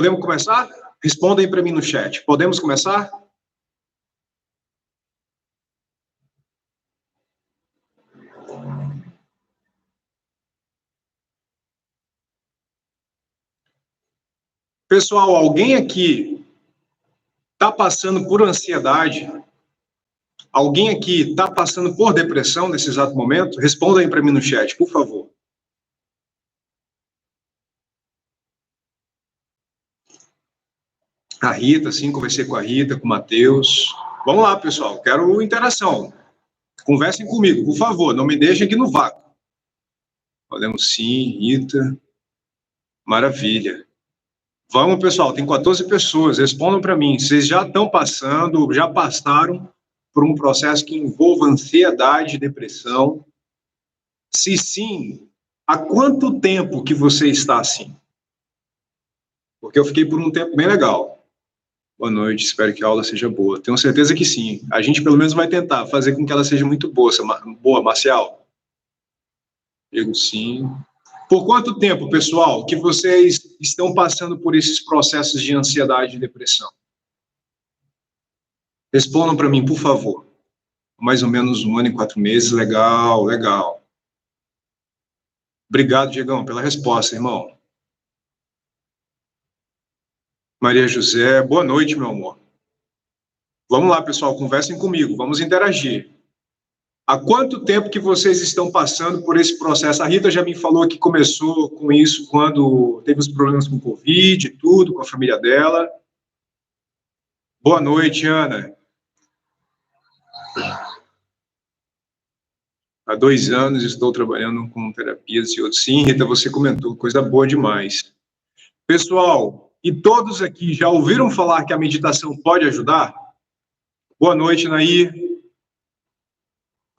Podemos começar? Respondem para mim no chat. Podemos começar? Pessoal, alguém aqui está passando por ansiedade? Alguém aqui está passando por depressão nesse exato momento? Responda aí para mim no chat, por favor. A Rita, sim, conversei com a Rita, com o Matheus. Vamos lá, pessoal, quero interação. Conversem comigo, por favor, não me deixem aqui no vácuo. Podemos sim, Rita. Maravilha. Vamos, pessoal, tem 14 pessoas, respondam para mim. Vocês já estão passando, já passaram por um processo que envolva ansiedade e depressão? Se sim, há quanto tempo que você está assim? Porque eu fiquei por um tempo bem legal. Boa noite, espero que a aula seja boa. Tenho certeza que sim. A gente pelo menos vai tentar fazer com que ela seja muito boa, Marcial. Digo sim. Por quanto tempo, pessoal, que vocês estão passando por esses processos de ansiedade e depressão? Respondam para mim, por favor. Mais ou menos 1 ano e 4 meses. Legal, legal. Obrigado, Diegão, pela resposta, irmão. Maria José, boa noite, meu amor. Vamos lá, pessoal, conversem comigo, vamos interagir. Há quanto tempo que vocês estão passando por esse processo? A Rita já me falou que começou com isso quando teve os problemas com o Covid e tudo, com a família dela. Boa noite, Ana. Há 2 anos estou trabalhando com terapias e outros. Sim, Rita, você comentou, coisa boa demais. Pessoal, e todos aqui já ouviram falar que a meditação pode ajudar? Boa noite, Nair.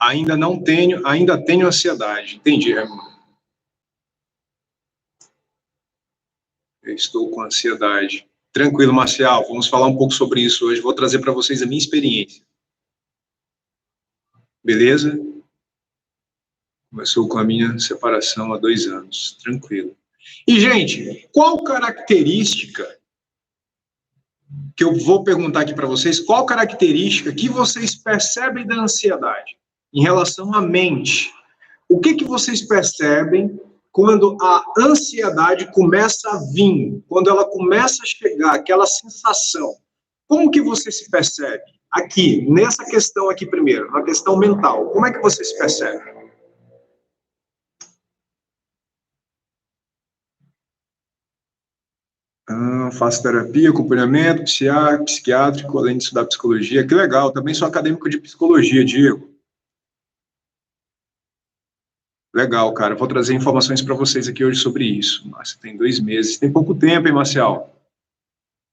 Ainda tenho ansiedade. Entendi, Ramon. Eu estou com ansiedade. Tranquilo, Marcial, vamos falar um pouco sobre isso hoje. Vou trazer para vocês a minha experiência. Beleza? Começou com a minha separação há 2 anos. Tranquilo. E, gente, qual característica que eu vou perguntar aqui para vocês, qual característica que vocês percebem da ansiedade em relação à mente? O que vocês percebem quando a ansiedade começa a vir, quando ela começa a chegar, aquela sensação? Como que você se percebe? Aqui, nessa questão aqui primeiro, na questão mental, como é que você se percebe? Faço terapia, acompanhamento psiquiátrico, além de estudar psicologia. Que legal, também sou acadêmico de psicologia, Diego. Legal, cara. Vou trazer informações para vocês aqui hoje sobre isso. Márcia tem 2 meses. Tem pouco tempo, hein, Marcial?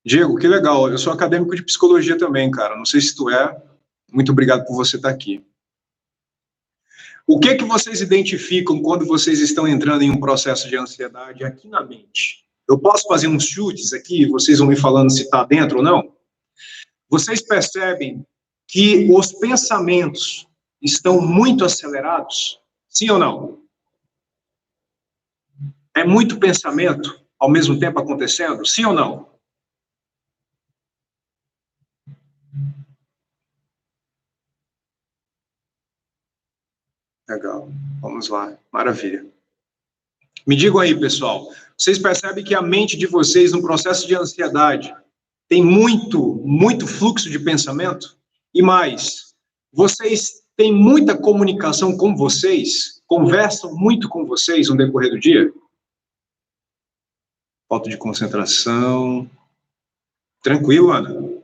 Diego, que legal. Eu sou acadêmico de psicologia também, cara. Não sei se tu é. Muito obrigado por você estar aqui. O que vocês identificam quando vocês estão entrando em um processo de ansiedade aqui na mente? Eu posso fazer uns chutes aqui, vocês vão me falando se está dentro ou não? Vocês percebem que os pensamentos estão muito acelerados? Sim ou não? É muito pensamento ao mesmo tempo acontecendo? Sim ou não? Legal, vamos lá, maravilha. Me digam aí, pessoal, vocês percebem que a mente de vocês, no processo de ansiedade, tem muito fluxo de pensamento? E mais, vocês têm muita comunicação com vocês? Conversam muito com vocês no decorrer do dia? Falta de concentração. Tranquilo, Ana?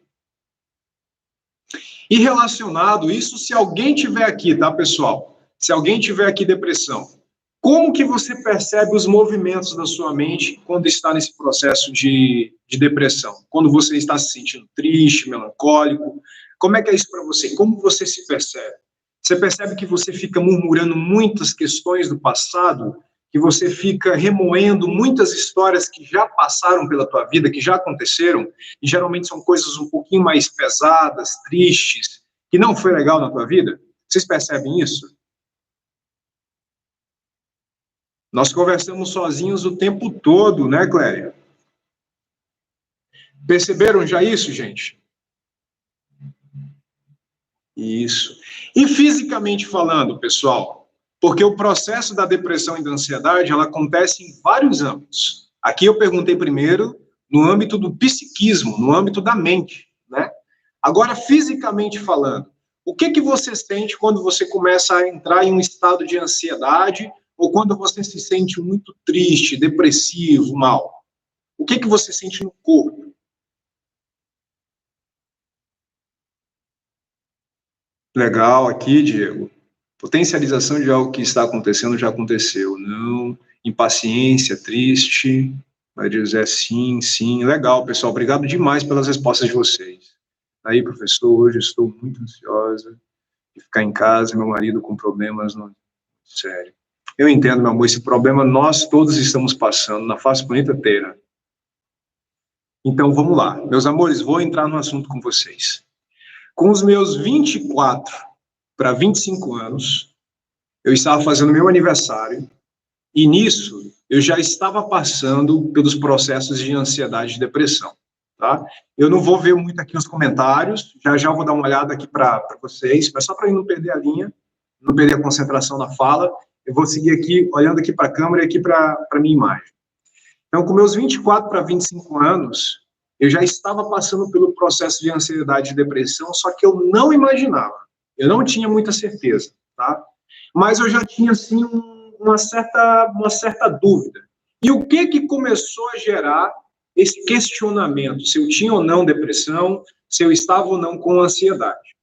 E relacionado isso, se alguém tiver aqui, tá, pessoal? Se alguém tiver aqui depressão, como que você percebe os movimentos da sua mente quando está nesse processo de depressão? Quando você está se sentindo triste, melancólico? Como é que é isso para você? Como você se percebe? Você percebe que você fica murmurando muitas questões do passado? Que você fica remoendo muitas histórias que já passaram pela tua vida, que já aconteceram, e geralmente são coisas um pouquinho mais pesadas, tristes, que não foi legal na tua vida? Vocês percebem isso? Nós conversamos sozinhos o tempo todo, né, Cléria? Perceberam já isso, gente? Isso. E fisicamente falando, pessoal, porque o processo da depressão e da ansiedade, ela acontece em vários âmbitos. Aqui eu perguntei primeiro no âmbito do psiquismo, no âmbito da mente, né? Agora, fisicamente falando, o que você sente quando você começa a entrar em um estado de ansiedade ou quando você se sente muito triste, depressivo, mal? O que você sente no corpo? Legal aqui, Diego. Potencialização de algo que está acontecendo já aconteceu. Não. Impaciência, triste. Maria José, sim, sim. Legal, pessoal. Obrigado demais pelas respostas de vocês. Aí, professor, hoje estou muito ansiosa de ficar em casa, meu marido com problemas no... Sério. Eu entendo, meu amor, esse problema nós todos estamos passando na face do planeta Terra. Então, vamos lá. Meus amores, vou entrar no assunto com vocês. Com os meus 24 para 25 anos, eu estava fazendo meu aniversário e nisso eu já estava passando pelos processos de ansiedade e depressão, tá? Eu não vou ver muito aqui os comentários, já vou dar uma olhada aqui para vocês, mas só para não perder a linha, não perder a concentração na fala, eu vou seguir aqui, olhando aqui para a câmera e aqui para a minha imagem. Então, com meus 24 para 25 anos, eu já estava passando pelo processo de ansiedade e depressão, só que eu não imaginava, eu não tinha muita certeza, tá? Mas eu já tinha, assim, uma certa dúvida. E o que começou a gerar esse questionamento, se eu tinha ou não depressão, se eu estava ou não com ansiedade?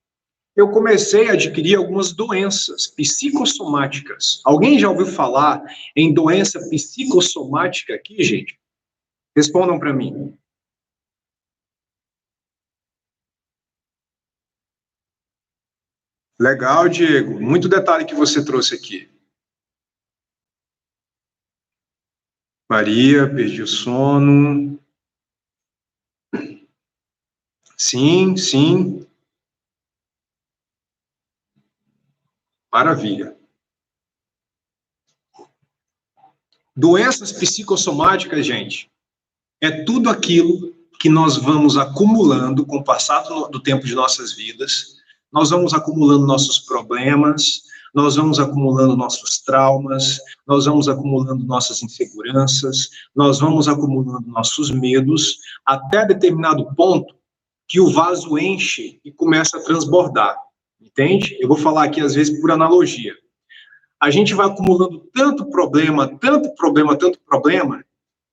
Eu comecei a adquirir algumas doenças psicossomáticas. Alguém já ouviu falar em doença psicossomática aqui, gente? Respondam para mim. Legal, Diego. Muito detalhe que você trouxe aqui. Maria, perdi o sono. Sim, sim. Maravilha. Doenças psicossomáticas, gente, é tudo aquilo que nós vamos acumulando com o passar do tempo de nossas vidas, nós vamos acumulando nossos problemas, nós vamos acumulando nossos traumas, nós vamos acumulando nossas inseguranças, nós vamos acumulando nossos medos, até determinado ponto que o vaso enche e começa a transbordar, entende? Eu vou falar aqui, às vezes, por analogia. A gente vai acumulando tanto problema, tanto problema, tanto problema,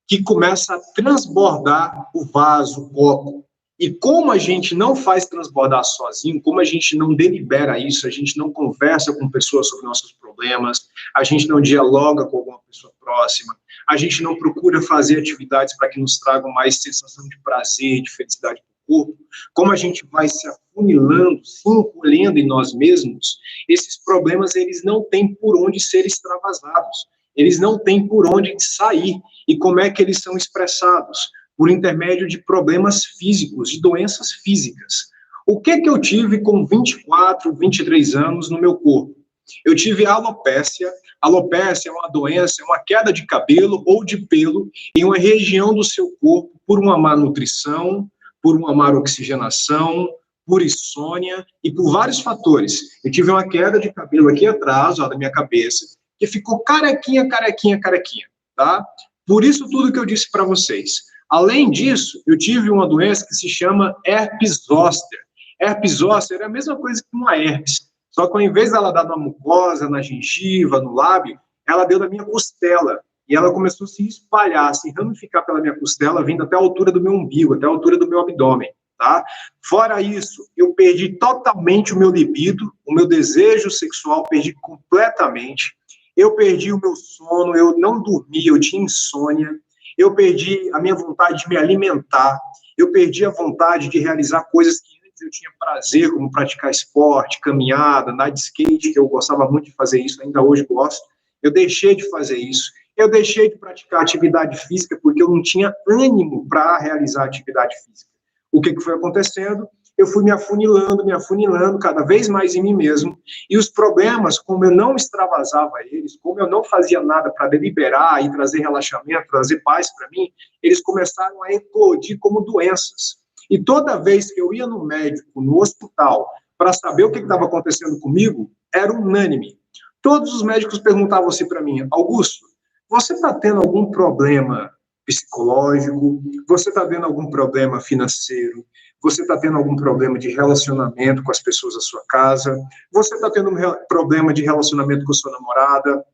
que começa a transbordar o vaso, o copo. E como a gente não faz transbordar sozinho, como a gente não delibera isso, a gente não conversa com pessoas sobre nossos problemas, a gente não dialoga com alguma pessoa próxima, a gente não procura fazer atividades para que nos tragam mais sensação de prazer, de felicidade para o corpo, como a gente vai se afunilando, se encolhendo em nós mesmos, esses problemas eles não têm por onde ser extravasados, eles não têm por onde sair. E como é que eles são expressados? Por intermédio de problemas físicos, de doenças físicas. O que eu tive com 24, 23 anos no meu corpo? Eu tive alopécia. Alopécia é uma doença, é uma queda de cabelo ou de pelo em uma região do seu corpo por uma má nutrição, por uma má oxigenação, por insônia e por vários fatores. Eu tive uma queda de cabelo aqui atrás, ó, da minha cabeça, que ficou carequinha, carequinha, carequinha, tá? Por isso tudo que eu disse para vocês. Além disso, eu tive uma doença que se chama herpes zoster. Herpes zoster é a mesma coisa que uma herpes, só que ao invés dela dar na mucosa, na gengiva, no lábio, ela deu na minha costela. E ela começou a se espalhar, se ramificar pela minha costela, vindo até a altura do meu umbigo, até a altura do meu abdômen, tá? Fora isso, eu perdi totalmente o meu libido, o meu desejo sexual, perdi completamente. Eu perdi o meu sono, eu não dormia, eu tinha insônia, eu perdi a minha vontade de me alimentar, eu perdi a vontade de realizar coisas que antes eu tinha prazer, como praticar esporte, caminhada, andar de skate, que eu gostava muito de fazer isso, ainda hoje gosto. Eu deixei de fazer isso. Eu deixei de praticar atividade física porque eu não tinha ânimo para realizar atividade física. O que foi acontecendo? eu fui me afunilando cada vez mais em mim mesmo, e os problemas, como eu não extravasava eles, como eu não fazia nada para deliberar e trazer relaxamento, trazer paz para mim, eles começaram a eclodir como doenças. E toda vez que eu ia no médico, no hospital, para saber o que estava acontecendo comigo, era unânime. Todos os médicos perguntavam assim para mim: Augusto, você está tendo algum problema psicológico? Você está tendo algum problema financeiro? Você está tendo algum problema de relacionamento com as pessoas da sua casa? Você está tendo um problema de relacionamento com a sua namorada?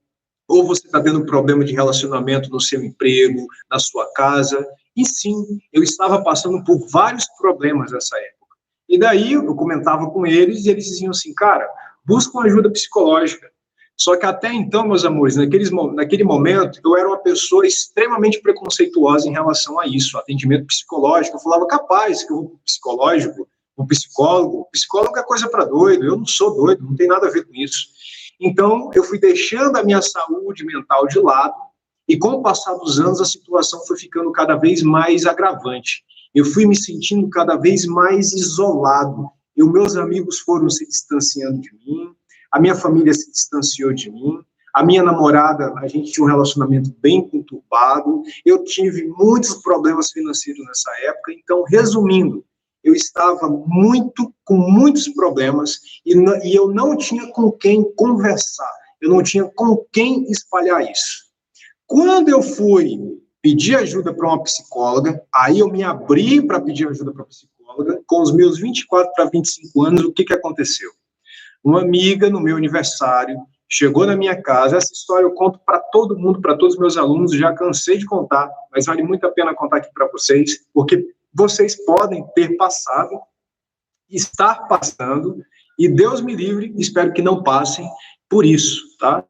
Ou você está tendo um problema de relacionamento no seu emprego, na sua casa? E sim, eu estava passando por vários problemas nessa época. E daí eu comentava com eles e eles diziam assim: cara, busca uma ajuda psicológica. Só que até então, meus amores, naquele momento, eu era uma pessoa extremamente preconceituosa em relação a isso, atendimento psicológico. Eu falava: capaz que eu vou psicológico, um psicólogo é coisa para doido, eu não sou doido, não tem nada a ver com isso. Então, eu fui deixando a minha saúde mental de lado, e com o passar dos anos, a situação foi ficando cada vez mais agravante. Eu fui me sentindo cada vez mais isolado, e os meus amigos foram se distanciando de mim, a minha família se distanciou de mim, a minha namorada, a gente tinha um relacionamento bem conturbado, eu tive muitos problemas financeiros nessa época. Então, resumindo, eu estava com muitos problemas e eu não tinha com quem conversar, eu não tinha com quem espalhar isso. Quando eu fui pedir ajuda para uma psicóloga, aí eu me abri para pedir ajuda para a psicóloga, com os meus 24 para 25 anos, o que aconteceu? Uma amiga, no meu aniversário, chegou na minha casa. Essa história eu conto para todo mundo, para todos os meus alunos, já cansei de contar, mas vale muito a pena contar aqui para vocês, porque vocês podem ter passado, estar passando, e Deus me livre, espero que não passem por isso, tá?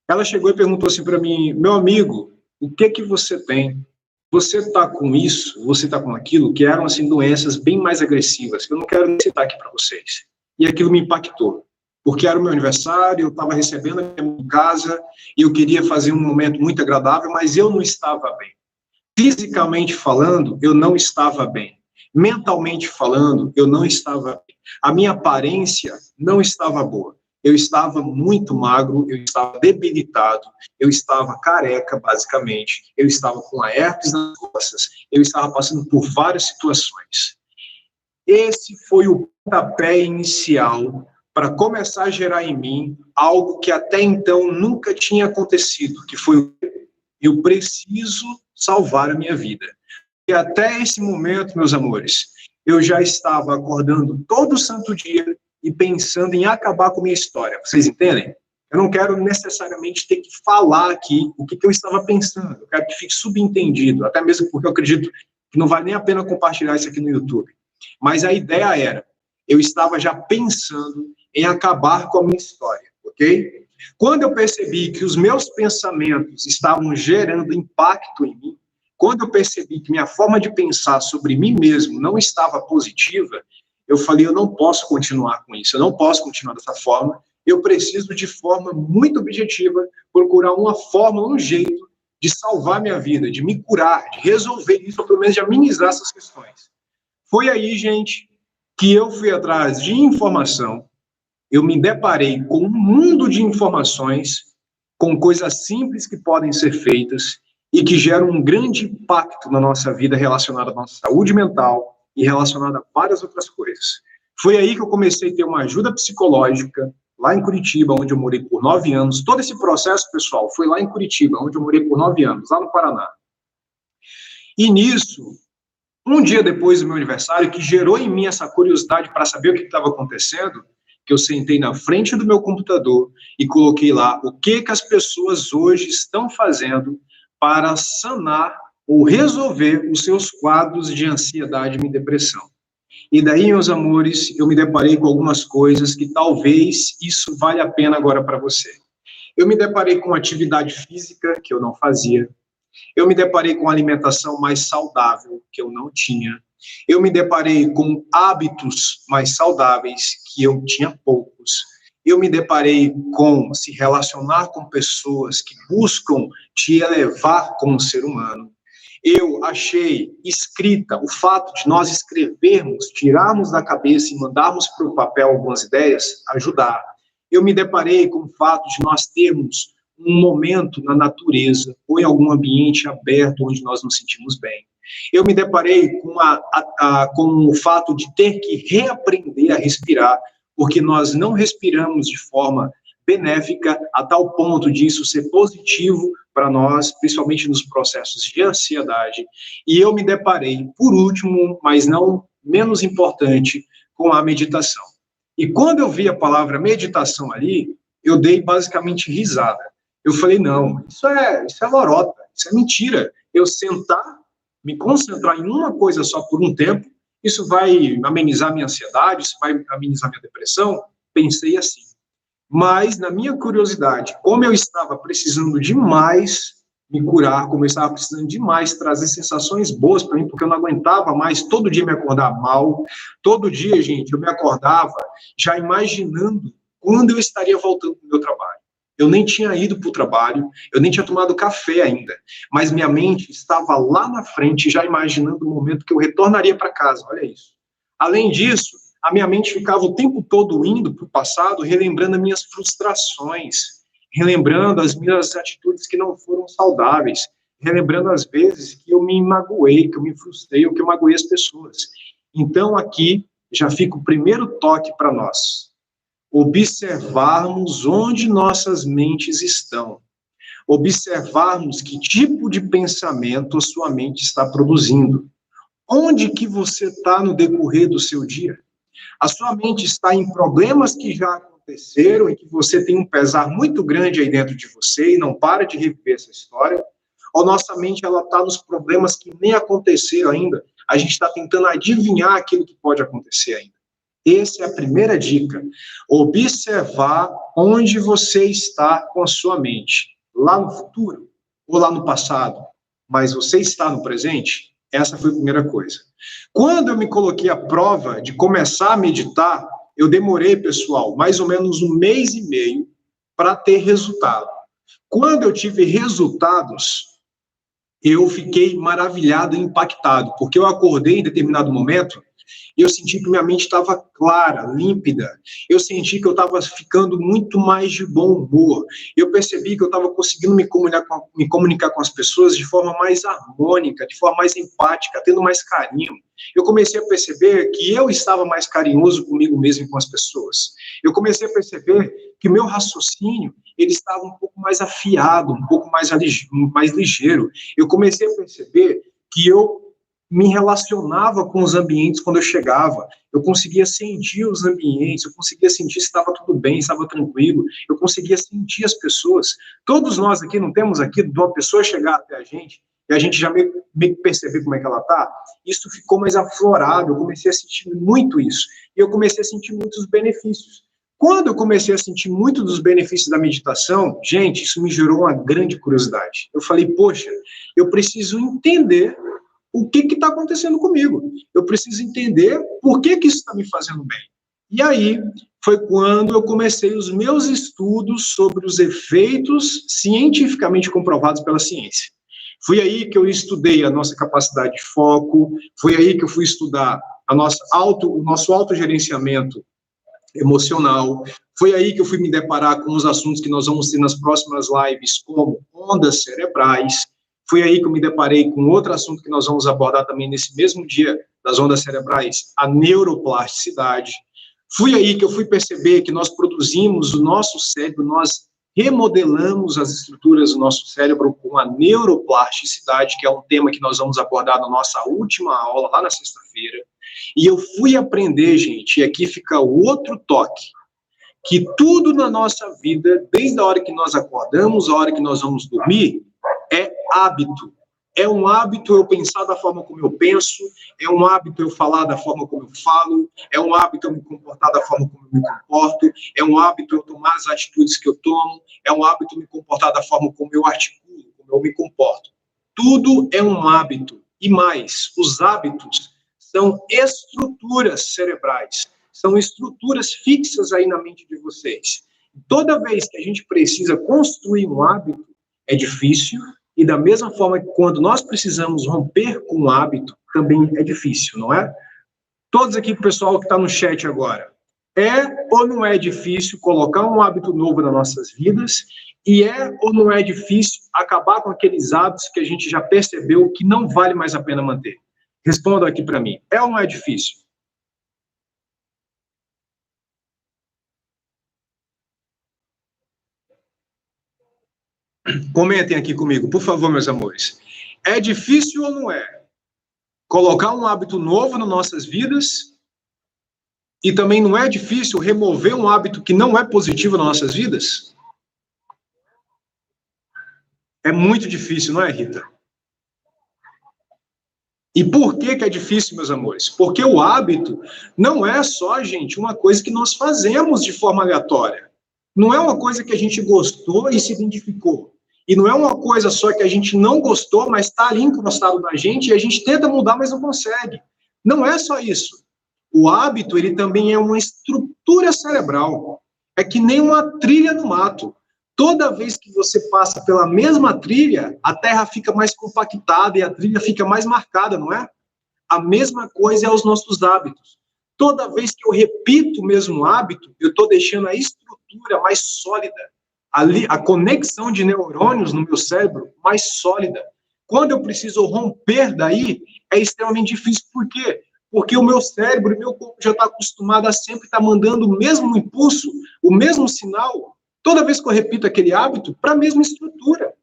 Ela chegou e perguntou assim para mim: meu amigo, o que você tem? Você está com isso, você está com aquilo, que eram assim doenças bem mais agressivas, que eu não quero nem citar aqui para vocês. E aquilo me impactou, porque era o meu aniversário, eu estava recebendo a minha casa, e eu queria fazer um momento muito agradável, mas eu não estava bem. Fisicamente falando, eu não estava bem. Mentalmente falando, eu não estava bem. A minha aparência não estava boa. Eu estava muito magro, eu estava debilitado, eu estava careca, basicamente, eu estava com a herpes nas costas, eu estava passando por várias situações. Esse foi o pontapé inicial para começar a gerar em mim algo que até então nunca tinha acontecido, que foi: eu preciso salvar a minha vida. E até esse momento, meus amores, eu já estava acordando todo santo dia e pensando em acabar com a minha história. Vocês entendem? Eu não quero necessariamente ter que falar aqui o que eu estava pensando. Eu quero que fique subentendido, até mesmo porque eu acredito que não vale nem a pena compartilhar isso aqui no YouTube. Mas a ideia era: eu estava já pensando em acabar com a minha história, ok? Quando eu percebi que os meus pensamentos estavam gerando impacto em mim, quando eu percebi que minha forma de pensar sobre mim mesmo não estava positiva, eu falei: eu não posso continuar com isso, eu não posso continuar dessa forma, eu preciso, de forma muito objetiva, procurar uma forma, um jeito de salvar minha vida, de me curar, de resolver isso, ou pelo menos de amenizar essas questões. Foi aí, gente, que eu fui atrás de informação, eu me deparei com um mundo de informações, com coisas simples que podem ser feitas e que geram um grande impacto na nossa vida relacionada à nossa saúde mental e relacionada a várias outras coisas. Foi aí que eu comecei a ter uma ajuda psicológica, lá em Curitiba, onde eu morei por 9 anos. Todo esse processo, pessoal, foi lá em Curitiba, onde eu morei por 9 anos, lá no Paraná. E nisso, um dia depois do meu aniversário, que gerou em mim essa curiosidade para saber o que estava acontecendo, que eu sentei na frente do meu computador e coloquei lá o que as pessoas hoje estão fazendo para sanar ou resolver os seus quadros de ansiedade e depressão. E daí, meus amores, eu me deparei com algumas coisas que talvez isso valha a pena agora para você. Eu me deparei com atividade física que eu não fazia. Eu me deparei com alimentação mais saudável que eu não tinha. Eu me deparei com hábitos mais saudáveis que eu tinha poucos. Eu me deparei com se relacionar com pessoas que buscam te elevar como ser humano. Eu achei escrita, o fato de nós escrevermos, tirarmos da cabeça e mandarmos para o papel algumas ideias, ajudar. Eu me deparei com o fato de nós termos um momento na natureza ou em algum ambiente aberto onde nós nos sentimos bem. Eu me deparei com o fato de ter que reaprender a respirar, porque nós não respiramos de forma benéfica a tal ponto de isso ser positivo para nós, principalmente nos processos de ansiedade. E eu me deparei, por último, mas não menos importante, com a meditação. E quando eu vi a palavra meditação ali, eu dei basicamente risada. Eu falei, não, isso é lorota, isso é mentira. Eu sentar, me concentrar em uma coisa só por um tempo, isso vai amenizar minha ansiedade, isso vai amenizar minha depressão? Pensei assim. Mas, na minha curiosidade, como eu estava precisando demais me curar, como eu estava precisando demais trazer sensações boas para mim, porque eu não aguentava mais todo dia me acordar mal, todo dia, gente, eu me acordava já imaginando quando eu estaria voltando para o meu trabalho. Eu nem tinha ido para o trabalho, eu nem tinha tomado café ainda, mas minha mente estava lá na frente, já imaginando o momento que eu retornaria para casa, olha isso. Além disso, a minha mente ficava o tempo todo indo para o passado, relembrando as minhas frustrações, relembrando as minhas atitudes que não foram saudáveis, relembrando as vezes que eu me magoei, que eu me frustrei, ou que eu magoei as pessoas. Então, aqui já fica o primeiro toque para nós. Observarmos onde nossas mentes estão. Observarmos que tipo de pensamento a sua mente está produzindo. Onde que você está no decorrer do seu dia? A sua mente está em problemas que já aconteceram e que você tem um pesar muito grande aí dentro de você e não para de reviver essa história? Ou nossa mente ela está nos problemas que nem aconteceram ainda? A gente está tentando adivinhar aquilo que pode acontecer ainda. Essa é a primeira dica. Observar onde você está com a sua mente. Lá no futuro ou lá no passado? Mas você está no presente? Essa foi a primeira coisa. Quando eu me coloquei à prova de começar a meditar, eu demorei, pessoal, mais ou menos 1 mês e meio para ter resultado. Quando eu tive resultados, eu fiquei maravilhado e impactado, porque eu acordei em determinado momento e eu senti que minha mente estava clara, límpida. Eu senti que eu estava ficando muito mais de bom humor. Eu percebi que eu estava conseguindo me comunicar com as pessoas de forma mais harmônica, de forma mais empática, tendo mais carinho. Eu comecei a perceber que eu estava mais carinhoso comigo mesmo e com as pessoas. Eu comecei a perceber que o meu raciocínio ele estava um pouco mais afiado, um pouco mais ligeiro. Eu comecei a perceber que eu me relacionava com os ambientes quando eu chegava, eu conseguia sentir os ambientes, eu conseguia sentir se estava tudo bem, se estava tranquilo, eu conseguia sentir as pessoas. Todos nós aqui, não temos aqui de uma pessoa chegar até a gente e a gente já meio que perceber como é que ela está? Isso ficou mais aflorado, eu comecei a sentir muito isso, e eu comecei a sentir muitos benefícios. Quando eu comecei a sentir muito dos benefícios da meditação, gente, isso me gerou uma grande curiosidade. Eu falei, poxa, eu preciso entender o que está acontecendo comigo. Eu preciso entender por que isso está me fazendo bem. E aí foi quando eu comecei os meus estudos sobre os efeitos cientificamente comprovados pela ciência. Foi aí que eu estudei a nossa capacidade de foco, foi aí que eu fui estudar o nosso autogerenciamento emocional, foi aí que eu fui me deparar com os assuntos que nós vamos ter nas próximas lives, como ondas cerebrais. Foi aí que eu me deparei com outro assunto que nós vamos abordar também nesse mesmo dia das ondas cerebrais, a neuroplasticidade. Foi aí que eu fui perceber que nós produzimos o nosso cérebro, nós remodelamos as estruturas do nosso cérebro com a neuroplasticidade, que é um tema que nós vamos abordar na nossa última aula, lá na sexta-feira. E eu fui aprender, gente, e aqui fica o outro toque, que tudo na nossa vida, desde a hora que nós acordamos, a hora que nós vamos dormir, é hábito. É um hábito eu pensar da forma como eu penso, é um hábito eu falar da forma como eu falo, é um hábito eu me comportar da forma como eu me comporto, é um hábito eu tomar as atitudes que eu tomo, é um hábito eu me comportar da forma como eu articulo, como eu me comporto. Tudo é um hábito. E mais, os hábitos são estruturas cerebrais, são estruturas fixas aí na mente de vocês. Toda vez que a gente precisa construir um hábito, é difícil E da mesma forma que quando nós precisamos romper com um hábito, também é difícil, não é? Todos aqui, pessoal que está no chat agora, é ou não é difícil colocar um hábito novo nas nossas vidas? E é ou não é difícil acabar com aqueles hábitos que a gente já percebeu que não vale mais a pena manter? Responda aqui para mim. É ou não é difícil? Comentem aqui comigo, por favor, meus amores. É difícil ou não é? Colocar um hábito novo nas nossas vidas? E também não é difícil remover um hábito que não é positivo nas nossas vidas? É muito difícil, não é, Rita? E por que é difícil, meus amores? Porque o hábito não é só, gente, uma coisa que nós fazemos de forma aleatória. Não é uma coisa que a gente gostou e se identificou. E não é uma coisa só que a gente não gostou, mas está ali encostado na gente e a gente tenta mudar, mas não consegue. Não é só isso. O hábito, ele também é uma estrutura cerebral. É que nem uma trilha no mato. Toda vez que você passa pela mesma trilha, a terra fica mais compactada e a trilha fica mais marcada, não é? A mesma coisa é os nossos hábitos. Toda vez que eu repito o mesmo hábito, eu estou deixando a estrutura mais sólida. Ali, a conexão de neurônios no meu cérebro mais sólida. Quando eu preciso romper daí, é extremamente difícil. Por quê? Porque o meu cérebro e meu corpo já está acostumado a sempre estar mandando o mesmo impulso, o mesmo sinal, toda vez que eu repito aquele hábito, para a mesma estrutura.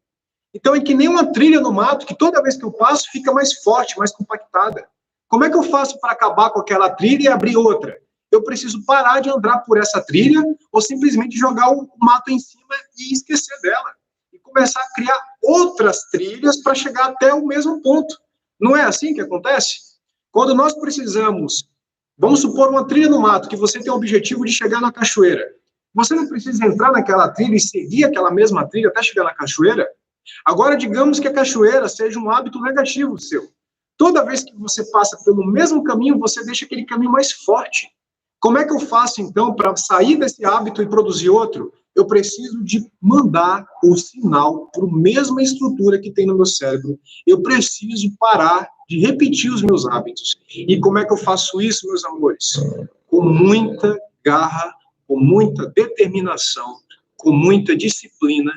Então é que nem uma trilha no mato, que toda vez que eu passo, fica mais forte, mais compactada. Como é que eu faço para acabar com aquela trilha e abrir outra? Eu preciso parar de andar por essa trilha ou simplesmente jogar o mato em cima e esquecer dela. E começar a criar outras trilhas para chegar até o mesmo ponto. Não é assim que acontece? Quando nós precisamos, vamos supor uma trilha no mato, que você tem o objetivo de chegar na cachoeira. Você não precisa entrar naquela trilha e seguir aquela mesma trilha até chegar na cachoeira? Agora, digamos que a cachoeira seja um hábito negativo seu. Toda vez que você passa pelo mesmo caminho, você deixa aquele caminho mais forte. Como é que eu faço, então, para sair desse hábito e produzir outro? Eu preciso de mandar o sinal para a mesma estrutura que tem no meu cérebro. Eu preciso parar de repetir os meus hábitos. E como é que eu faço isso, meus amores? Com muita garra, com muita determinação, com muita disciplina,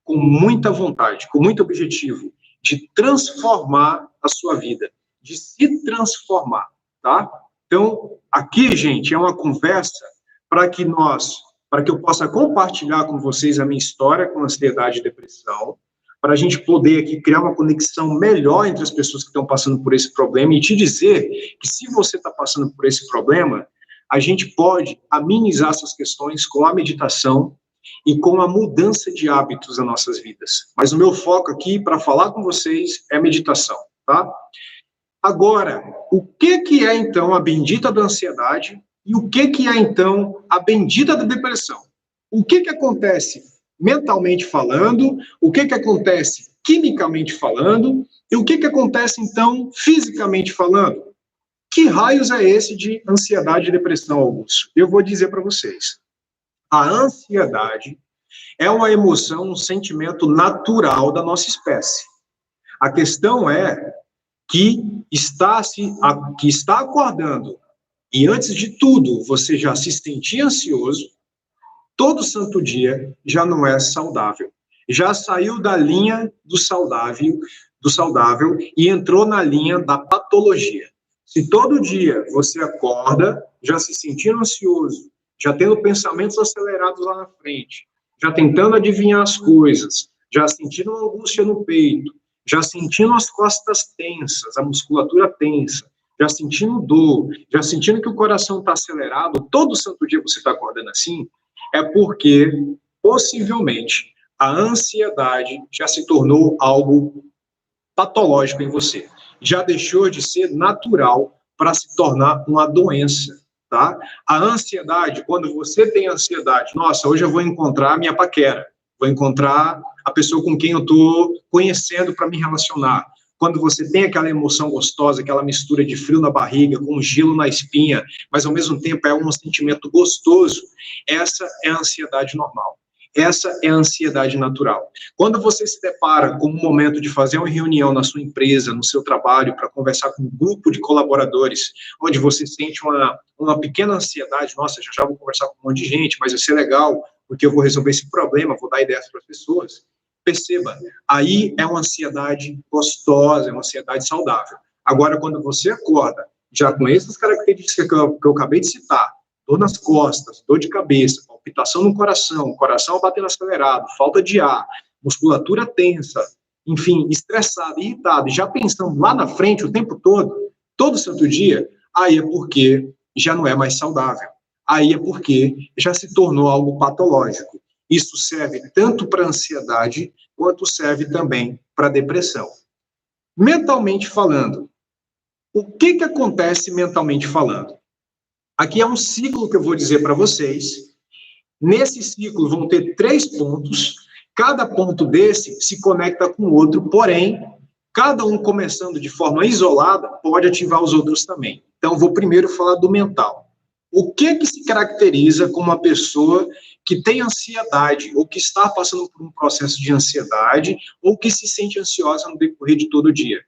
com muita vontade, com muito objetivo de transformar a sua vida, de se transformar, tá? Então, aqui, gente, é uma conversa para que eu possa compartilhar com vocês a minha história com ansiedade e depressão, para a gente poder aqui criar uma conexão melhor entre as pessoas que estão passando por esse problema e te dizer que se você está passando por esse problema, a gente pode amenizar essas questões com a meditação e com a mudança de hábitos nas nossas vidas. Mas o meu foco aqui, para falar com vocês, é meditação, tá? Agora, o que é, então, a bendita da ansiedade e o que é, então, a bendita da depressão? O que acontece mentalmente falando, o que acontece quimicamente falando e o que acontece, então, fisicamente falando? Que raios é esse de ansiedade e depressão, Augusto? Eu vou dizer para vocês. A ansiedade é uma emoção, um sentimento natural da nossa espécie. A questão é que está acordando e antes de tudo você já se sentia ansioso, todo santo dia já não é saudável. Já saiu da linha do saudável e entrou na linha da patologia. Se todo dia você acorda já se sentindo ansioso, já tendo pensamentos acelerados lá na frente, já tentando adivinhar as coisas, já sentindo uma angústia no peito, já sentindo as costas tensas, a musculatura tensa, já sentindo dor, já sentindo que o coração está acelerado, todo santo dia você está acordando assim, é porque, possivelmente, a ansiedade já se tornou algo patológico em você. Já deixou de ser natural para se tornar uma doença, tá? A ansiedade, quando você tem ansiedade, nossa, hoje eu vou encontrar a minha paquera, vou encontrar a pessoa com quem eu estou conhecendo para me relacionar. Quando você tem aquela emoção gostosa, aquela mistura de frio na barriga, com gelo na espinha, mas ao mesmo tempo é um sentimento gostoso, essa é a ansiedade normal. Essa é a ansiedade natural. Quando você se depara com um momento de fazer uma reunião na sua empresa, no seu trabalho, para conversar com um grupo de colaboradores, onde você sente uma pequena ansiedade, nossa, já vou conversar com um monte de gente, mas vai ser legal, porque eu vou resolver esse problema, vou dar ideias para as pessoas. Perceba, aí é uma ansiedade gostosa, é uma ansiedade saudável. Agora, quando você acorda, já com essas características que eu acabei de citar, dor nas costas, dor de cabeça, palpitação no coração, coração batendo acelerado, falta de ar, musculatura tensa, enfim, estressado, irritado, e já pensando lá na frente o tempo todo santo dia, aí é porque já não é mais saudável. Aí é porque já se tornou algo patológico. Isso serve tanto para ansiedade, quanto serve também para depressão. Mentalmente falando, o que acontece mentalmente falando? Aqui é um ciclo que eu vou dizer para vocês. Nesse ciclo vão ter 3 pontos. Cada ponto desse se conecta com o outro, porém, cada um começando de forma isolada pode ativar os outros também. Então, vou primeiro falar do mental. O que se caracteriza como uma pessoa que tem ansiedade, ou que está passando por um processo de ansiedade, ou que se sente ansiosa no decorrer de todo o dia?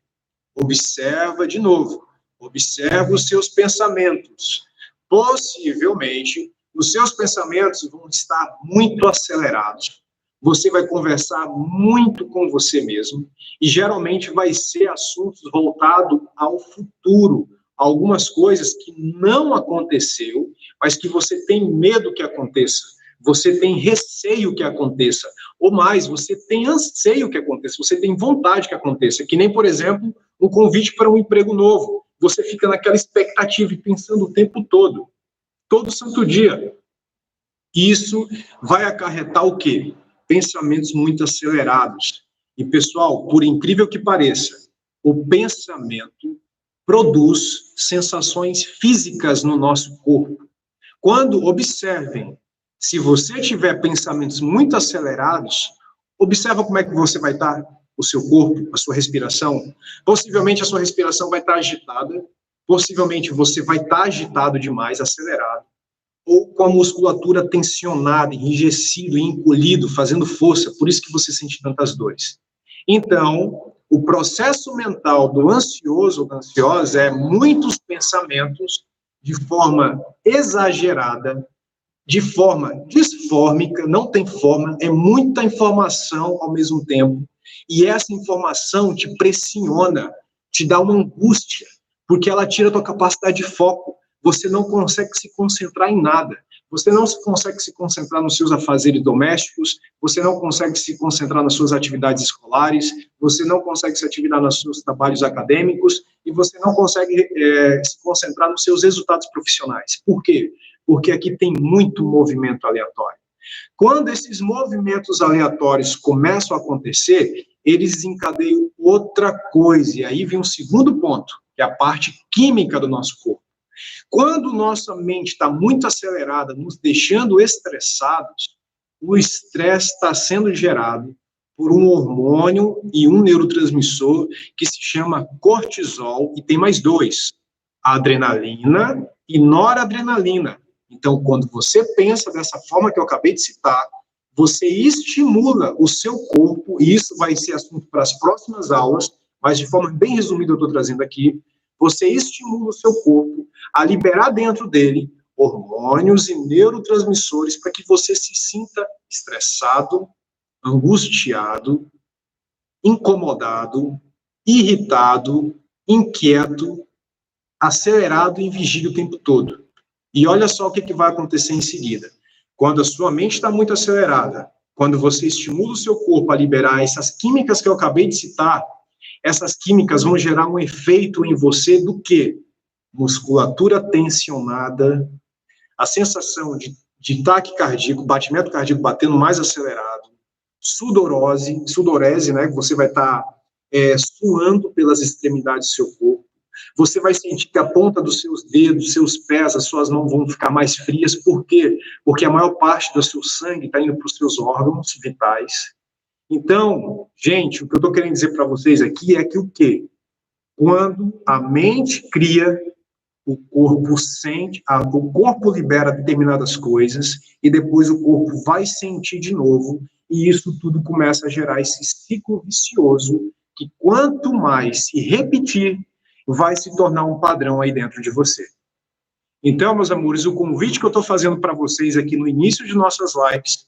Observa de novo. Observa os seus pensamentos. Possivelmente, os seus pensamentos vão estar muito acelerados. Você vai conversar muito com você mesmo e geralmente vai ser assuntos voltados ao futuro, algumas coisas que não aconteceu, mas que você tem medo que aconteça. Você tem receio que aconteça, ou mais, você tem anseio que aconteça, você tem vontade que aconteça, que nem, por exemplo, um convite para um emprego novo. Você fica naquela expectativa e pensando o tempo todo santo dia. Isso vai acarretar o quê? Pensamentos muito acelerados. E, pessoal, por incrível que pareça, o pensamento produz sensações físicas no nosso corpo. Quando, observem, se você tiver pensamentos muito acelerados, observa como é que você vai estar, o seu corpo, a sua respiração. Possivelmente a sua respiração vai estar agitada, possivelmente você vai estar agitado demais, acelerado, ou com a musculatura tensionada, enrijecido e encolhido, fazendo força, por isso que você sente tantas dores. Então, o processo mental do ansioso ou da ansiosa é muitos pensamentos de forma exagerada, de forma disfórmica, não tem forma, é muita informação ao mesmo tempo, e essa informação te pressiona, te dá uma angústia, porque ela tira a tua capacidade de foco, você não consegue se concentrar em nada, você não consegue se concentrar nos seus afazeres domésticos, você não consegue se concentrar nas suas atividades escolares, você não consegue se ativar nos seus trabalhos acadêmicos, e você não consegue se concentrar nos seus resultados profissionais. Por quê? Porque aqui tem muito movimento aleatório. Quando esses movimentos aleatórios começam a acontecer, eles desencadeiam outra coisa, e aí vem um segundo ponto, que é a parte química do nosso corpo. Quando nossa mente está muito acelerada, nos deixando estressados, o estresse está sendo gerado por um hormônio e um neurotransmissor que se chama cortisol, e tem mais 2, adrenalina e noradrenalina. Então, quando você pensa dessa forma que eu acabei de citar, você estimula o seu corpo, e isso vai ser assunto para as próximas aulas, mas de forma bem resumida eu estou trazendo aqui, você estimula o seu corpo a liberar dentro dele hormônios e neurotransmissores para que você se sinta estressado, angustiado, incomodado, irritado, inquieto, acelerado e em vigília o tempo todo. E olha só o que vai acontecer em seguida. Quando a sua mente está muito acelerada, quando você estimula o seu corpo a liberar essas químicas que eu acabei de citar, essas químicas vão gerar um efeito em você do quê? Musculatura tensionada, a sensação de taque cardíaco, batimento cardíaco batendo mais acelerado, sudorese, né? Você vai estar suando pelas extremidades do seu corpo. Você vai sentir que a ponta dos seus dedos, seus pés, as suas mãos vão ficar mais frias. Por quê? Porque a maior parte do seu sangue está indo para os seus órgãos vitais. Então, gente, o que eu estou querendo dizer para vocês aqui é que o quê? Quando a mente cria, o corpo sente, o corpo libera determinadas coisas e depois o corpo vai sentir de novo e isso tudo começa a gerar esse ciclo vicioso que quanto mais se repetir, vai se tornar um padrão aí dentro de você. Então, meus amores, o convite que eu estou fazendo para vocês aqui no início de nossas lives,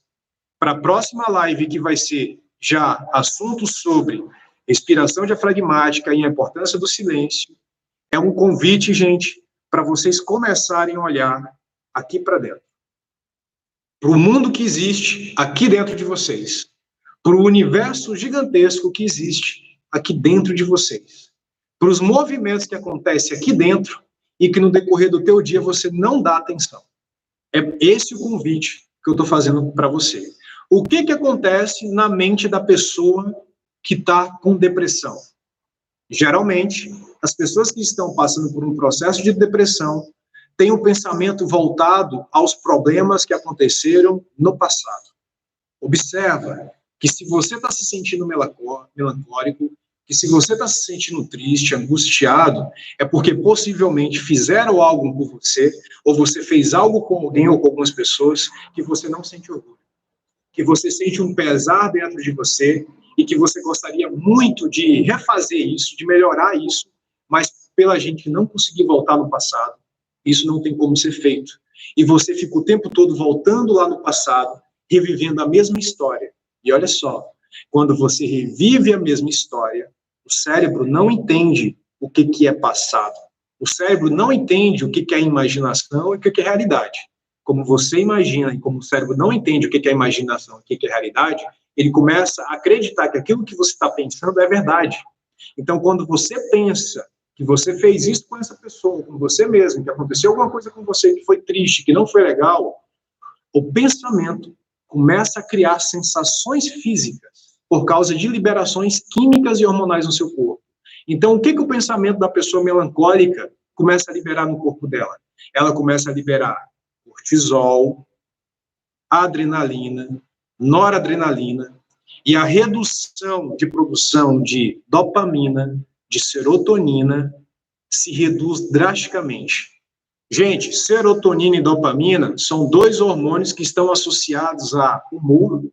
para a próxima live que vai ser já assuntos sobre respiração diafragmática e a importância do silêncio, é um convite, gente, para vocês começarem a olhar aqui para dentro. Para o mundo que existe aqui dentro de vocês. Para o universo gigantesco que existe aqui dentro de vocês. Para os movimentos que acontecem aqui dentro e que no decorrer do teu dia você não dá atenção. É esse o convite que eu estou fazendo para você. O que acontece na mente da pessoa que está com depressão? Geralmente, as pessoas que estão passando por um processo de depressão têm um pensamento voltado aos problemas que aconteceram no passado. Observa que se você está se sentindo melancólico, que se você está se sentindo triste, angustiado, é porque possivelmente fizeram algo por você, ou você fez algo com alguém ou com algumas pessoas que você não sente orgulho. Que você sente um pesar dentro de você e que você gostaria muito de refazer isso, de melhorar isso, mas pela gente não conseguir voltar no passado, isso não tem como ser feito. E você fica o tempo todo voltando lá no passado, revivendo a mesma história. E olha só, quando você revive a mesma história, o cérebro não entende o que é passado. O cérebro não entende o que é imaginação e o que é realidade. Como você imagina e como o cérebro não entende o que é imaginação e o que é realidade, ele começa a acreditar que aquilo que você está pensando é verdade. Então, quando você pensa que você fez isso com essa pessoa, com você mesmo, que aconteceu alguma coisa com você que foi triste, que não foi legal, o pensamento começa a criar sensações físicas por causa de liberações químicas e hormonais no seu corpo. Então, o que o pensamento da pessoa melancólica começa a liberar no corpo dela? Ela começa a liberar cortisol, adrenalina, noradrenalina, e a redução de produção de dopamina, de serotonina, se reduz drasticamente. Gente, serotonina e dopamina são dois hormônios que estão associados a humor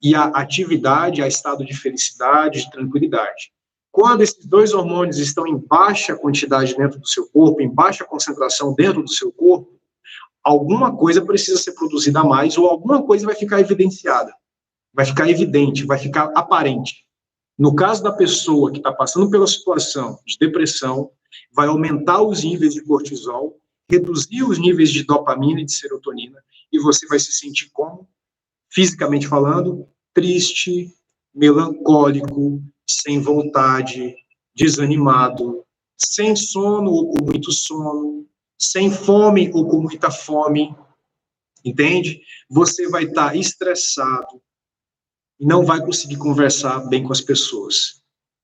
e a atividade, a estado de felicidade, de tranquilidade. Quando esses dois hormônios estão em baixa quantidade dentro do seu corpo, em baixa concentração dentro do seu corpo, alguma coisa precisa ser produzida a mais ou alguma coisa vai ficar evidenciada, vai ficar evidente, vai ficar aparente. No caso da pessoa que está passando pela situação de depressão, vai aumentar os níveis de cortisol, reduzir os níveis de dopamina e de serotonina, e você vai se sentir como? Fisicamente falando, triste, melancólico, sem vontade, desanimado, sem sono ou com muito sono, sem fome ou com muita fome, entende? Você vai estar estressado e não vai conseguir conversar bem com as pessoas.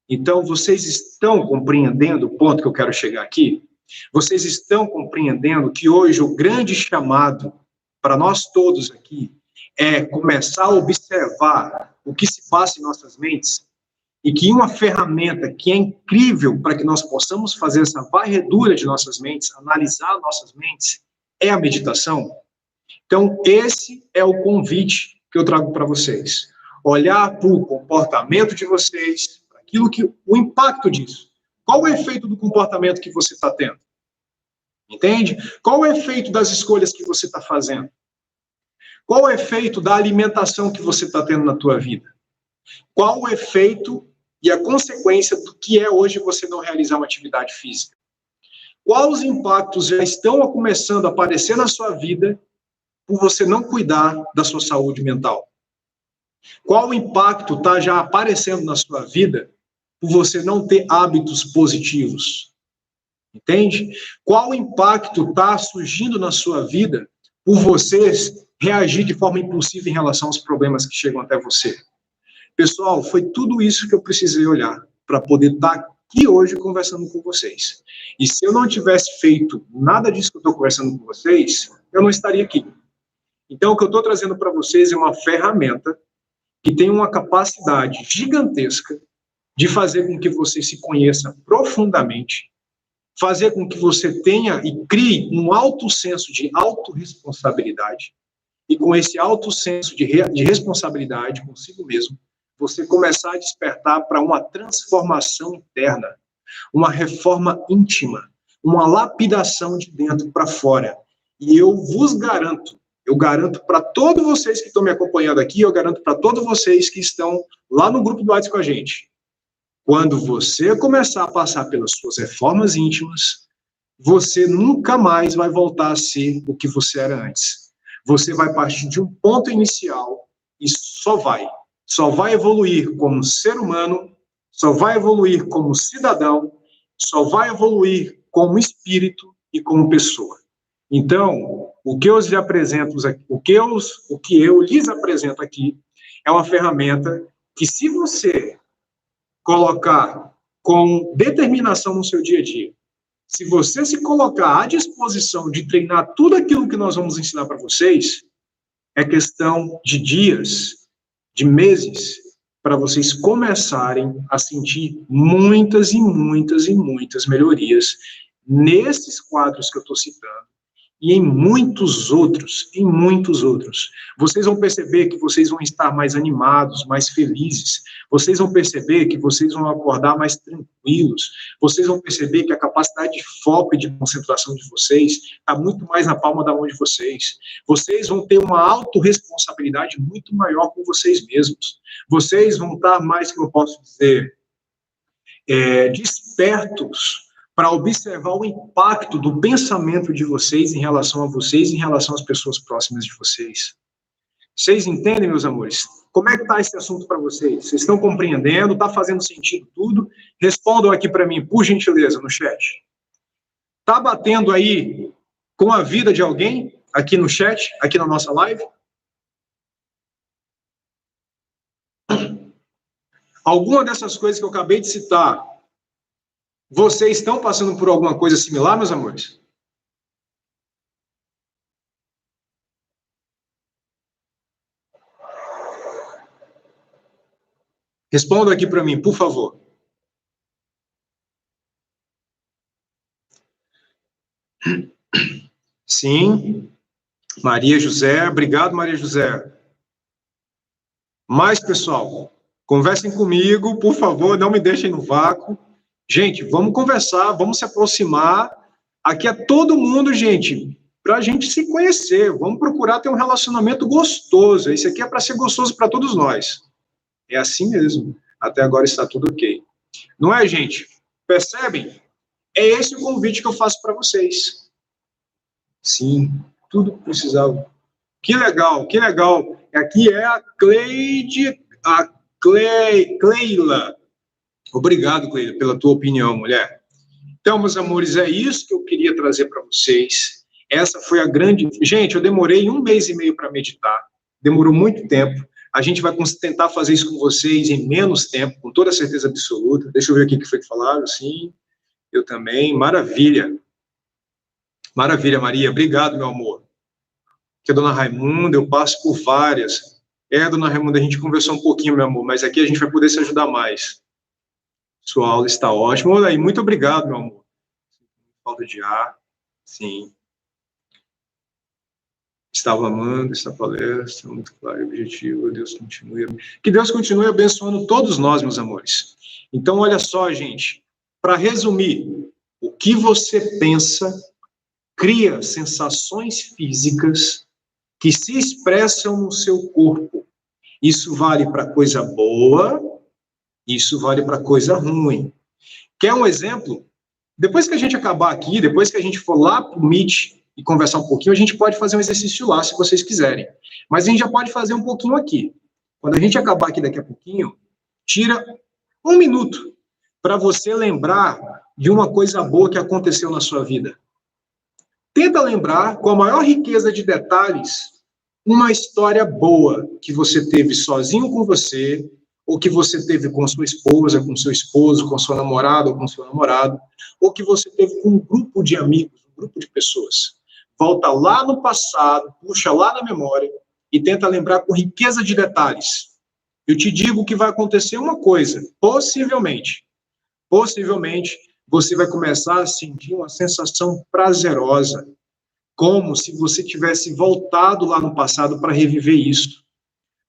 Então, vocês estão compreendendo o ponto que eu quero chegar aqui? Vocês estão compreendendo que hoje o grande chamado para nós todos aqui é começar a observar o que se passa em nossas mentes e que uma ferramenta que é incrível para que nós possamos fazer essa varredura de nossas mentes, analisar nossas mentes, é a meditação. Então, esse é o convite que eu trago para vocês. Olhar para o comportamento de vocês, aquilo que, o impacto disso. Qual o efeito do comportamento que você está tendo? Entende? Qual o efeito das escolhas que você está fazendo? Qual o efeito da alimentação que você está tendo na tua vida? Qual o efeito e a consequência do que é hoje você não realizar uma atividade física? Quais os impactos já estão começando a aparecer na sua vida por você não cuidar da sua saúde mental? Qual o impacto está já aparecendo na sua vida por você não ter hábitos positivos? Entende? Qual o impacto está surgindo na sua vida por você reagir de forma impulsiva em relação aos problemas que chegam até você? Pessoal, foi tudo isso que eu precisei olhar para poder estar aqui hoje conversando com vocês. E se eu não tivesse feito nada disso que eu estou conversando com vocês, eu não estaria aqui. Então, o que eu estou trazendo para vocês é uma ferramenta que tem uma capacidade gigantesca de fazer com que você se conheça profundamente fazer com que você tenha e crie um alto senso de autorresponsabilidade. E com esse alto senso de responsabilidade consigo mesmo, você começar a despertar para uma transformação interna, uma reforma íntima, uma lapidação de dentro para fora. E eu vos garanto, eu garanto para todos vocês que estão me acompanhando aqui, eu garanto para todos vocês que estão lá no grupo do WhatsApp com a gente, quando você começar a passar pelas suas reformas íntimas, você nunca mais vai voltar a ser o que você era antes. Você vai partir de um ponto inicial e só vai evoluir como ser humano, só vai evoluir como cidadão, só vai evoluir como espírito e como pessoa. Então, o que eu lhes apresento aqui é uma ferramenta que, se você colocar com determinação no seu dia a dia, se você se colocar à disposição de treinar tudo aquilo que nós vamos ensinar para vocês, é questão de dias, de meses, para vocês começarem a sentir muitas e muitas e muitas melhorias nesses quadros que eu estou citando e em muitos outros. Vocês vão perceber que vocês vão estar mais animados, mais felizes. Vocês vão perceber que vocês vão acordar mais tranquilos. Vocês vão perceber que a capacidade de foco e de concentração de vocês está muito mais na palma da mão de vocês. Vocês vão ter uma autorresponsabilidade muito maior com vocês mesmos. Vocês vão estar mais, como eu posso dizer, despertos para observar o impacto do pensamento de vocês em relação a vocês, em relação às pessoas próximas de vocês. Vocês entendem, meus amores? Como é que está esse assunto para vocês? Vocês estão compreendendo? Está fazendo sentido tudo? Respondam aqui para mim, por gentileza, no chat. Está batendo aí com a vida de alguém aqui no chat, aqui na nossa live? Alguma dessas coisas que eu acabei de citar, vocês estão passando por alguma coisa similar, meus amores? Responda aqui para mim, por favor. Sim. Maria José, obrigado, Maria José. Mais, pessoal, conversem comigo, por favor, não me deixem no vácuo. Gente, vamos conversar, vamos se aproximar. Aqui é todo mundo, gente, para a gente se conhecer. Vamos procurar ter um relacionamento gostoso. Isso aqui é para ser gostoso para todos nós. É assim mesmo. Até agora está tudo ok. Não é, gente? Percebem? É esse o convite que eu faço para vocês. Sim, tudo que precisava. Que legal, que legal. Aqui é a Cleila. Obrigado, Cleila, pela tua opinião, mulher. Então, meus amores, é isso que eu queria trazer para vocês. Essa foi a grande... Gente, eu demorei 1 mês e meio para meditar. Demorou muito tempo. A gente vai tentar fazer isso com vocês em menos tempo, com toda certeza absoluta. Deixa eu ver aqui o que foi que falaram. Sim, eu também. Maravilha. Maravilha, Maria. Obrigado, meu amor. Aqui a dona Raimunda, eu passo por várias. Dona Raimunda, a gente conversou um pouquinho, meu amor, mas aqui a gente vai poder se ajudar mais. Sua aula está ótima. Olha aí, muito obrigado, meu amor. Falta de ar. Sim. Estava amando essa palestra, muito claro e objetivo. Que Deus continue abençoando todos nós, meus amores. Então, olha só, gente. Para resumir, o que você pensa cria sensações físicas que se expressam no seu corpo. Isso vale para coisa boa, isso vale para coisa ruim. Quer um exemplo? Depois que a gente acabar aqui, depois que a gente for lá para o Meet e conversar um pouquinho, a gente pode fazer um exercício lá, se vocês quiserem. Mas a gente já pode fazer um pouquinho aqui. Quando a gente acabar aqui daqui a pouquinho, tira 1 minuto para você lembrar de uma coisa boa que aconteceu na sua vida. Tenta lembrar, com a maior riqueza de detalhes, uma história boa que você teve sozinho com você, ou que você teve com sua esposa, com seu esposo, com sua namorada ou com seu namorado, ou que você teve com um grupo de amigos, um grupo de pessoas. Volta lá no passado, puxa lá na memória e tenta lembrar com riqueza de detalhes. Eu te digo que vai acontecer uma coisa, possivelmente, você vai começar a sentir uma sensação prazerosa, como se você tivesse voltado lá no passado para reviver isso.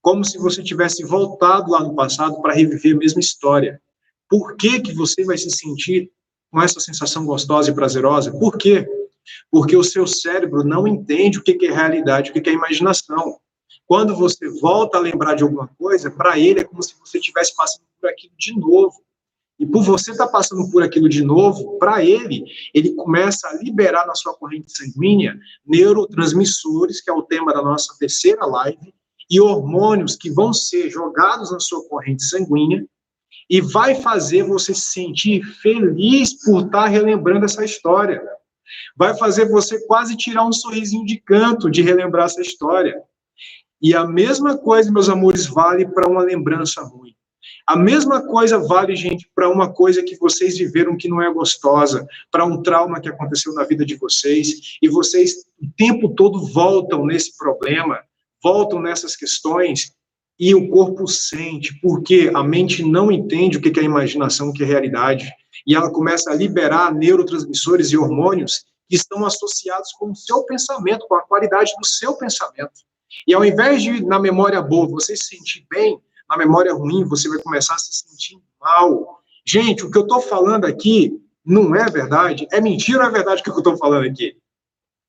Como se você tivesse voltado lá no passado para reviver a mesma história. Por que que você vai se sentir com essa sensação gostosa e prazerosa? Por quê? Porque o seu cérebro não entende o que é realidade, o que é imaginação. Quando você volta a lembrar de alguma coisa, para ele é como se você estivesse passando por aquilo de novo. E por você estar passando por aquilo de novo, para ele começa a liberar na sua corrente sanguínea neurotransmissores, que é o tema da nossa terceira live, e hormônios que vão ser jogados na sua corrente sanguínea e vai fazer você se sentir feliz por estar relembrando essa história. Vai fazer você quase tirar um sorrisinho de canto de relembrar essa história. E a mesma coisa, meus amores, vale para uma lembrança ruim. A mesma coisa vale, gente, para uma coisa que vocês viveram que não é gostosa, para um trauma que aconteceu na vida de vocês, e vocês o tempo todo voltam nesse problema, voltam nessas questões, e o corpo sente, porque a mente não entende o que é imaginação, o que é realidade, e ela começa a liberar neurotransmissores e hormônios que estão associados com o seu pensamento, com a qualidade do seu pensamento. E ao invés de, na memória boa, você se sentir bem, na memória ruim, você vai começar a se sentir mal. Gente, o que eu estou falando aqui não é verdade? É mentira ou é verdade o que eu estou falando aqui?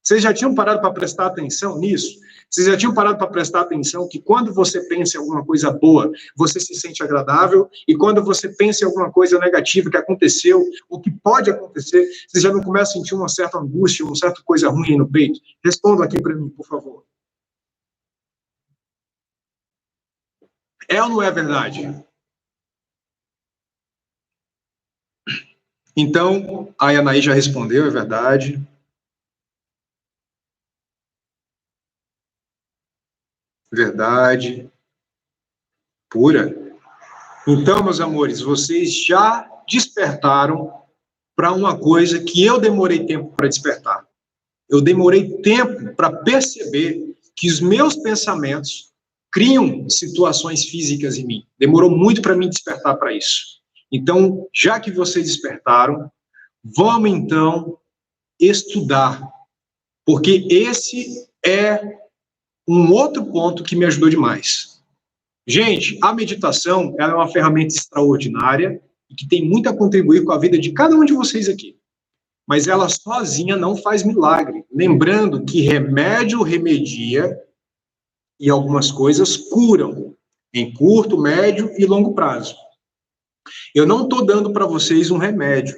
Vocês já tinham parado para prestar atenção nisso? Vocês já tinham parado para prestar atenção que quando você pensa em alguma coisa boa, você se sente agradável, e quando você pensa em alguma coisa negativa que aconteceu, ou que pode acontecer, você já não começa a sentir uma certa angústia, uma certa coisa ruim no peito? Respondam aqui para mim, por favor. É ou não é verdade? Então, a Anaí já respondeu, é verdade. Verdade. Pura. Então, meus amores, vocês já despertaram para uma coisa que eu demorei tempo para despertar. Eu demorei tempo para perceber que os meus pensamentos criam situações físicas em mim. Demorou muito para mim despertar para isso. Então, já que vocês despertaram, vamos então estudar, porque esse é um outro ponto que me ajudou demais. Gente, a meditação ela é uma ferramenta extraordinária e que tem muito a contribuir com a vida de cada um de vocês aqui. Mas ela sozinha não faz milagre. Lembrando que remédio remedia e algumas coisas curam em curto, médio e longo prazo. Eu não estou dando para vocês um remédio.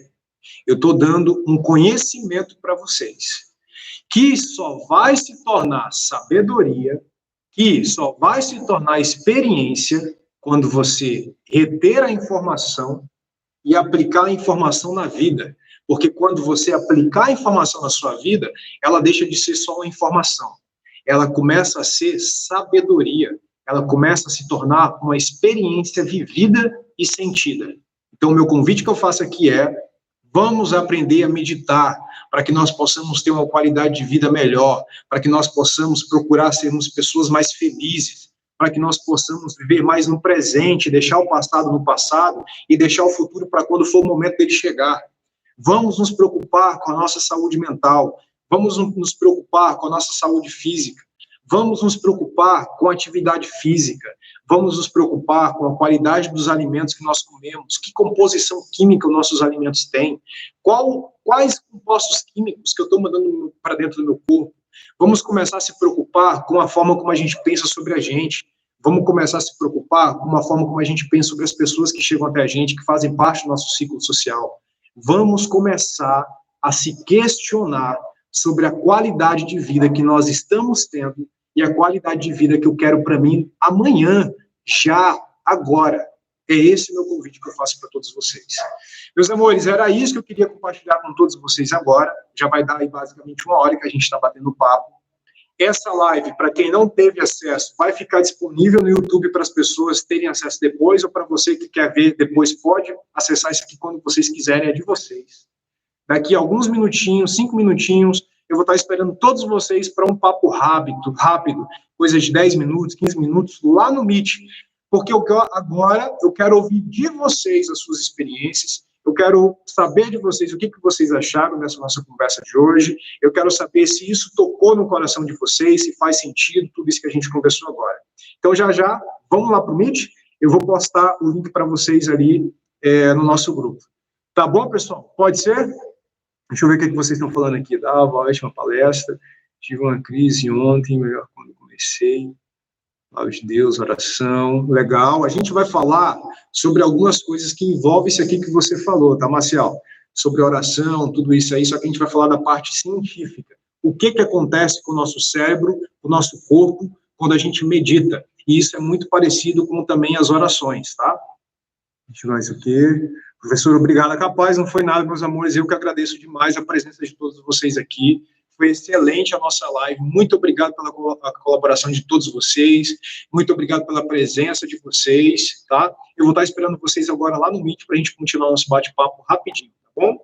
Eu estou dando um conhecimento para vocês, que só vai se tornar sabedoria, que só vai se tornar experiência quando você reter a informação e aplicar a informação na vida. Porque quando você aplicar a informação na sua vida, ela deixa de ser só uma informação. Ela começa a ser sabedoria. Ela começa a se tornar uma experiência vivida e sentida. Então, o meu convite que eu faço aqui é: vamos aprender a meditar para que nós possamos ter uma qualidade de vida melhor, para que nós possamos procurar sermos pessoas mais felizes, para que nós possamos viver mais no presente, deixar o passado no passado e deixar o futuro para quando for o momento dele chegar. Vamos nos preocupar com a nossa saúde mental, vamos nos preocupar com a nossa saúde física, vamos nos preocupar com a atividade física, vamos nos preocupar com a qualidade dos alimentos que nós comemos, que composição química os nossos alimentos têm, quais compostos químicos que eu estou mandando para dentro do meu corpo. Vamos começar a se preocupar com a forma como a gente pensa sobre a gente. Vamos começar a se preocupar com a forma como a gente pensa sobre as pessoas que chegam até a gente, que fazem parte do nosso ciclo social. Vamos começar a se questionar sobre a qualidade de vida que nós estamos tendo e a qualidade de vida que eu quero para mim amanhã, já, agora. É esse o meu convite que eu faço para todos vocês. Meus amores, era isso que eu queria compartilhar com todos vocês agora. Já vai dar aí basicamente 1 hora que a gente está batendo papo. Essa live, para quem não teve acesso, vai ficar disponível no YouTube para as pessoas terem acesso depois, ou para você que quer ver depois, pode acessar isso aqui quando vocês quiserem, é de vocês. Daqui a alguns minutinhos, 5 minutinhos, eu vou estar esperando todos vocês para um papo rápido, coisa de 10 minutos, 15 minutos, lá no Meet. Porque agora eu quero ouvir de vocês as suas experiências, Eu quero saber de vocês o que vocês acharam dessa nossa conversa de hoje. Eu quero saber se isso tocou no coração de vocês, se faz sentido tudo isso que a gente conversou agora. Então, já, vamos lá para o Meet. Eu vou postar o link para vocês ali no nosso grupo. Tá bom, pessoal? Pode ser? Deixa eu ver o que vocês estão falando aqui. Dava ótima palestra. Tive uma crise ontem, melhor quando comecei. Palavra de Deus, oração. Legal. A gente vai falar sobre algumas coisas que envolvem isso aqui que você falou, tá, Marcial? Sobre oração, tudo isso aí, só que a gente vai falar da parte científica. O que acontece com o nosso cérebro, com o nosso corpo, quando a gente medita. E isso é muito parecido com também as orações, tá? Deixa eu ver isso aqui. Professor, obrigado. Capaz, não foi nada, meus amores. Eu que agradeço demais a presença de todos vocês aqui. Foi excelente a nossa live. Muito obrigado pela colaboração de todos vocês. Muito obrigado pela presença de vocês, tá? Eu vou estar esperando vocês agora lá no Meet para a gente continuar nosso bate-papo rapidinho, tá bom?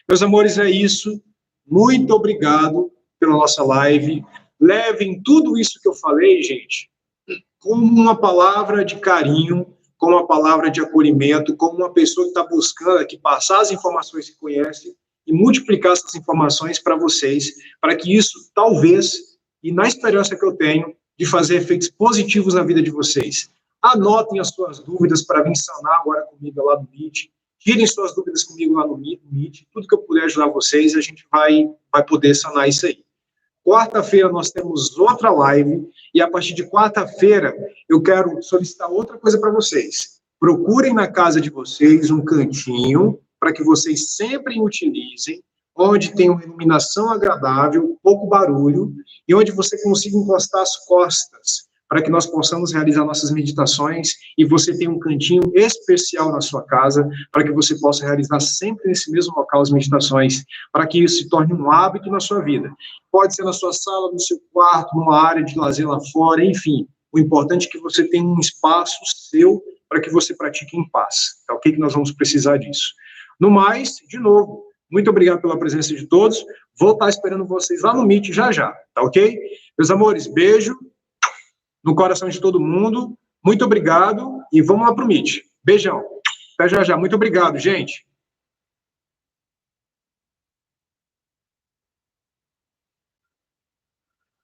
Meus amores, é isso. Muito obrigado pela nossa live. Levem tudo isso que eu falei, gente, como uma palavra de carinho, como uma palavra de acolhimento, como uma pessoa que está buscando aqui passar as informações que conhece e multiplicar essas informações para vocês, para que isso, talvez, e na esperança que eu tenho, de fazer efeitos positivos na vida de vocês. Anotem as suas dúvidas para vir sanar agora comigo lá no Meet. Tirem suas dúvidas comigo lá no Meet. Tudo que eu puder ajudar vocês, a gente vai poder sanar isso aí. Quarta-feira nós temos outra live, e a partir de quarta-feira eu quero solicitar outra coisa para vocês. Procurem na casa de vocês um cantinho para que vocês sempre utilizem, onde tem uma iluminação agradável, pouco barulho, e onde você consiga encostar as costas, para que nós possamos realizar nossas meditações, e você tem um cantinho especial na sua casa, para que você possa realizar sempre nesse mesmo local as meditações, para que isso se torne um hábito na sua vida. Pode ser na sua sala, no seu quarto, numa área de lazer lá fora, enfim. O importante é que você tenha um espaço seu para que você pratique em paz. Tá ok? Que nós vamos precisar disso. No mais, de novo, muito obrigado pela presença de todos. Vou estar esperando vocês lá no Meet já, tá ok? Meus amores, beijo no coração de todo mundo. Muito obrigado e vamos lá para o Meet. Beijão. Até já. Muito obrigado, gente.